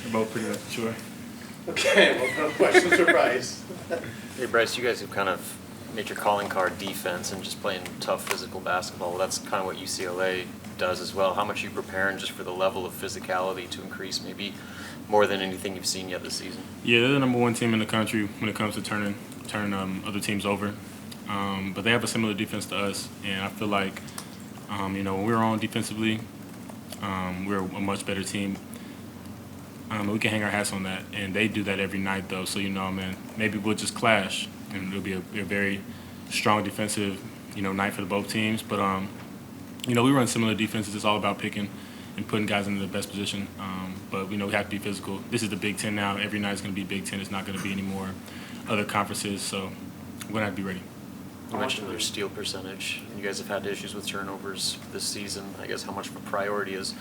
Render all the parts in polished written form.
They're both pretty much sure. Okay, well, no questions for Brice. Hey Brice, you guys have kind of made your calling card defense and just playing tough physical basketball. Well, that's kind of what UCLA does as well. How much are you preparing just for the level of physicality to increase maybe more than anything you've seen yet this season? Yeah, they're the number one team in the country when it comes to turning other teams over. But they have a similar defense to us, and I feel like, when we're on defensively, we're a much better team. We can hang our hats on that, and they do that every night, though. So, man, maybe we'll just clash, and it'll be a very strong defensive, night for both teams. But, we run similar defenses. It's all about picking and putting guys into the best position. But, we have to be physical. This is the Big Ten now. Every night is going to be Big Ten. It's not going to be any more other conferences. So we're going to have to be ready. You mentioned their steal percentage. You guys have had issues with turnovers this season. I guess how much of a priority is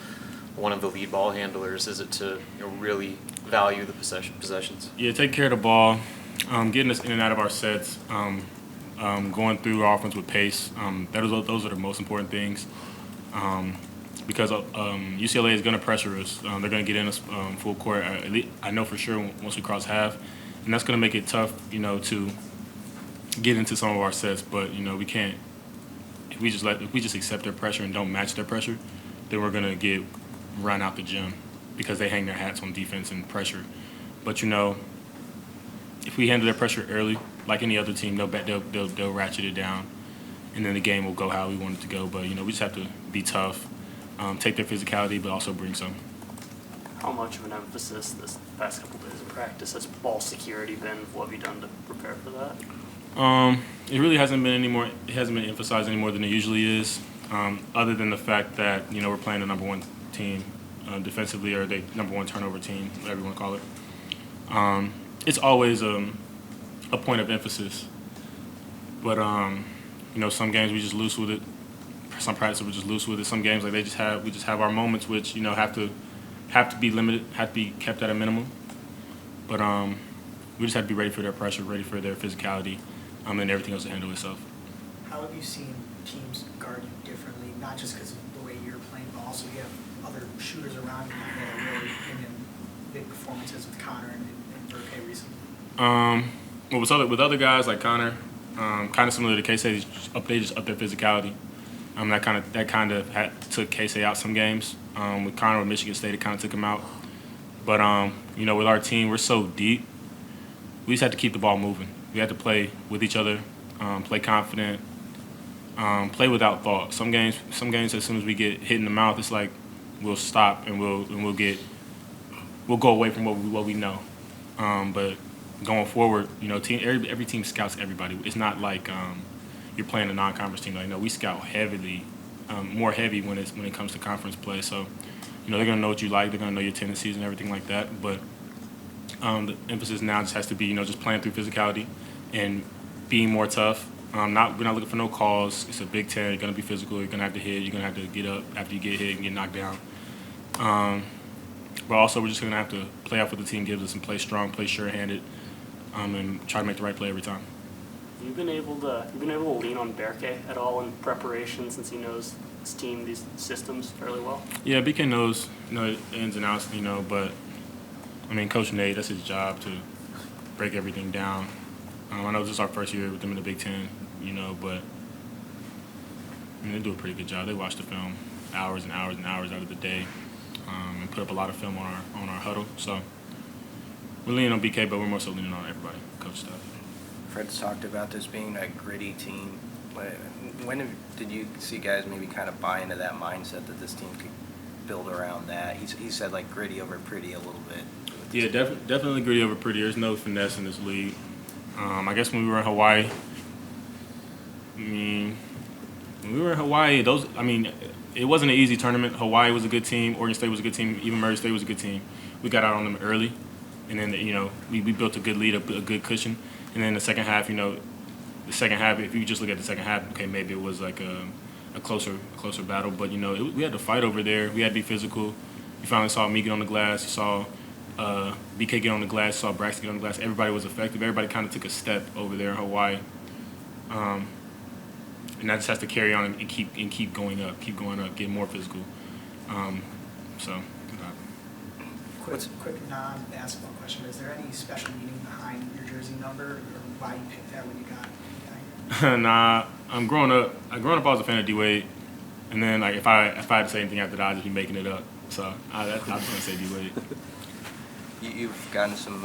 one of the lead ball handlers is it to really value the possessions? Yeah, take care of the ball, getting us in and out of our sets, going through our offense with pace. Those are the most important things because UCLA is going to pressure us. They're going to get in us full court. I know for sure once we cross half, and that's going to make it tough, to get into some of our sets. But we can't. If we just accept their pressure and don't match their pressure, then we're going to get run out the gym because they hang their hats on defense and pressure. But if we handle their pressure early, like any other team, they'll ratchet it down, and then the game will go how we want it to go. But we just have to be tough, take their physicality, but also bring some. How much of an emphasis this past couple days of practice has ball security been? What have you done to prepare for that? It really hasn't been anymore. It hasn't been emphasized any more than it usually is. Other than the fact that we're playing the number one team defensively, or the number one turnover team, whatever you want to call it. It's always a point of emphasis. But some games we just loose with it. Some practices we just loose with it. Some games we just have our moments which have to be limited, have to be kept at a minimum. But we just have to be ready for their pressure, ready for their physicality, and everything else to handle itself. How have you seen teams guard you differently, not just because of the way you're playing, but also you have other shooters around you that are really in big performances with Connor and Burke recently? Well, with other guys like Connor, kind of similar to K-State, they just up their physicality. That kind of took K-State out some games. With Connor with Michigan State, it kind of took him out. But with our team, we're so deep. We just have to keep the ball moving. We have to play with each other, play confident, play without thought. Some games, as soon as we get hit in the mouth, it's like we'll stop and we'll go away from what we know. But going forward, every team scouts everybody. It's not like you're playing a non-conference team. No, we scout heavily, more heavy when it comes to conference play. So, they're gonna know what you like. They're gonna know your tendencies and everything like that. But the emphasis now just has to be, just playing through physicality and being more tough. We're not looking for no calls. It's a Big Ten. You're gonna be physical. You're gonna have to hit. You're gonna have to get up after you get hit and get knocked down. But also, we're just gonna have to play out what the team gives us and play strong, play sure-handed, and try to make the right play every time. You've been able to lean on Berke at all in preparation since he knows this team, these systems fairly well? Yeah, BK knows ins and outs, but Coach Nate, that's his job to break everything down. I know this is our first year with them in the Big Ten, but they do a pretty good job. They watch the film hours and hours and hours out of the day, and put up a lot of film on our huddle. So we're leaning on BK, but we're more so leaning on everybody, coach stuff. Fred's talked about this being a gritty team. When did you see guys maybe kind of buy into that mindset that this team could build around that? He said like gritty over pretty a little bit. Yeah, definitely gritty over pretty. There's no finesse in this league. I guess when we were in Hawaii, it wasn't an easy tournament. Hawaii was a good team. Oregon State was a good team. Even Murray State was a good team. We got out on them early, and then we built a good lead, a good cushion. And then the second half, if you just look at the second half, okay, maybe it was like a closer battle. But we had to fight over there. We had to be physical. You finally saw me get on the glass. You saw BK get on the glass. You saw Braxton get on the glass. Everybody was effective. Everybody kind of took a step over there in Hawaii. And that just has to carry on and keep going up, get more physical. Quick non-basketball question. Is there any special meaning behind your jersey number or why you picked that when you got here? Nah, growing up, I was a fan of D-Wade. And then, like, if I had to say anything after that, I'd just be making it up. So I'm just going to say D-Wade. You've gotten some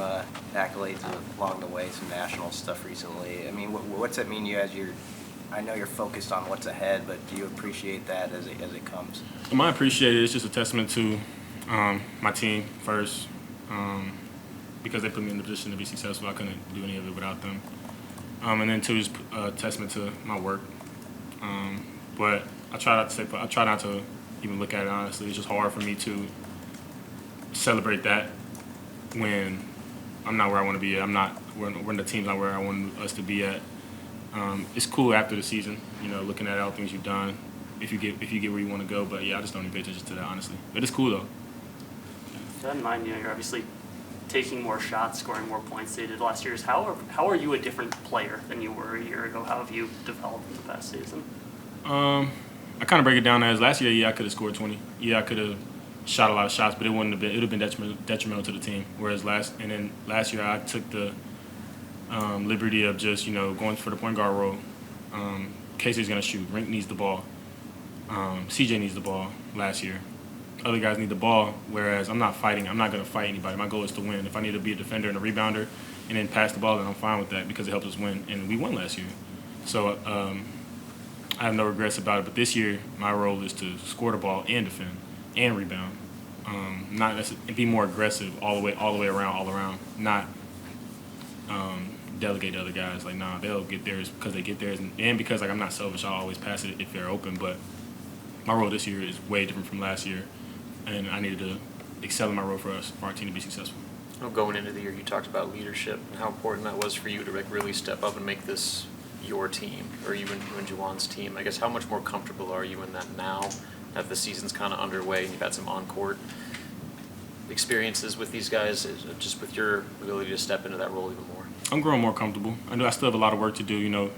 accolades along the way, some national stuff recently. I mean, what's that mean to you as I know you're focused on what's ahead, but do you appreciate that as it comes? I appreciate it. It's just a testament to my team first, because they put me in the position to be successful. I couldn't do any of it without them. And then two, just a testament to my work. But I try not to even look at it honestly. It's just hard for me to celebrate that when I'm not where I want to be at. When the team's not where I want us to be at. It's cool after the season, looking at all the things you've done, if you get where you want to go. But yeah, I just don't even pay attention to that honestly. But it's cool though. With that in mind, you're obviously taking more shots, scoring more points than you did last year. How are you a different player than you were a year ago? How have you developed in the past season? I kind of break it down as last year. Yeah, I could have scored 20. Yeah, I could have shot a lot of shots, but it wouldn't have been. It would have been detrimental to the team. Whereas last year, I took the liberty of just going for the point guard role. Casey's gonna shoot. Rink needs the ball. CJ needs the ball. Last year, other guys need the ball. Whereas I'm not fighting. I'm not gonna fight anybody. My goal is to win. If I need to be a defender and a rebounder, and then pass the ball, then I'm fine with that because it helps us win, and we won last year. So I have no regrets about it. But this year, my role is to score the ball and defend and rebound. And be more aggressive all the way around. Not delegate to other guys. Like, nah, they'll get theirs because they get theirs, and because I'm not selfish, I'll always pass it if they're open. But my role this year is way different from last year, and I needed to excel in my role for our team to be successful. Going into the year, you talked about leadership and how important that was for you to really step up and make this your team, or you and Juwan's team. I guess how much more comfortable are you in that now that the season's kind of underway and you've had some on-court experiences with these guys, just with your ability to step into that role even more? I'm growing more comfortable. I still have a lot of work to do.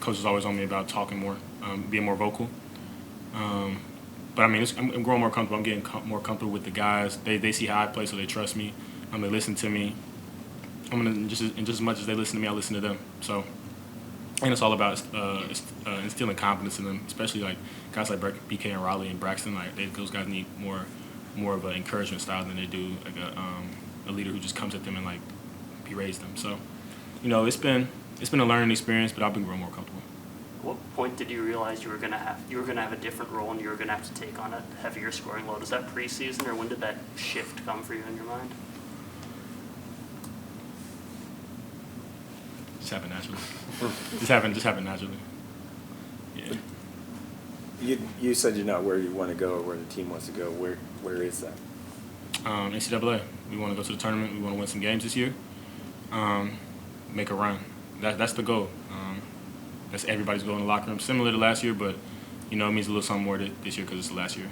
Coach is always on me about talking more, being more vocal. But I'm growing more comfortable. I'm getting more comfortable with the guys. They see how I play, so they trust me. They listen to me. Just as much as they listen to me, I listen to them. So, and it's all about instilling confidence in them, especially like guys like BK and Raleigh and Braxton. Like those guys need more of an encouragement style than they do like a leader who just comes at them and like berates them. So, it's been a learning experience, but I've been growing more comfortable. At what point did you realize you were gonna have a different role and you were gonna have to take on a heavier scoring load? Was that preseason, or when did that shift come for you in your mind? Just happened naturally. just happened naturally. Yeah. You said you're not where you want to go or where the team wants to go. Where is that? NCAA. We want to go to the tournament. We want to win some games this year. Make a run. That's the goal. That's everybody's goal in the locker room. Similar to last year, but it means a little something more this year because it's the last year.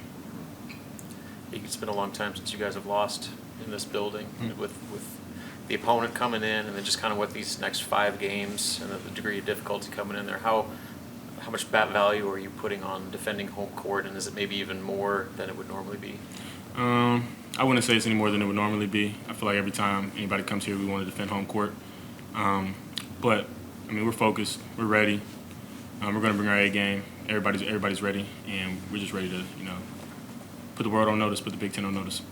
It's been a long time since you guys have lost in this building with the opponent coming in, and then just kind of what these next 5 games and the degree of difficulty coming in there. How much bat value are you putting on defending home court, and is it maybe even more than it would normally be? I wouldn't say it's any more than it would normally be. I feel like every time anybody comes here, we want to defend home court. But we're focused. We're ready. We're going to bring our A game. Everybody's ready, and we're just ready to put the world on notice, put the Big Ten on notice.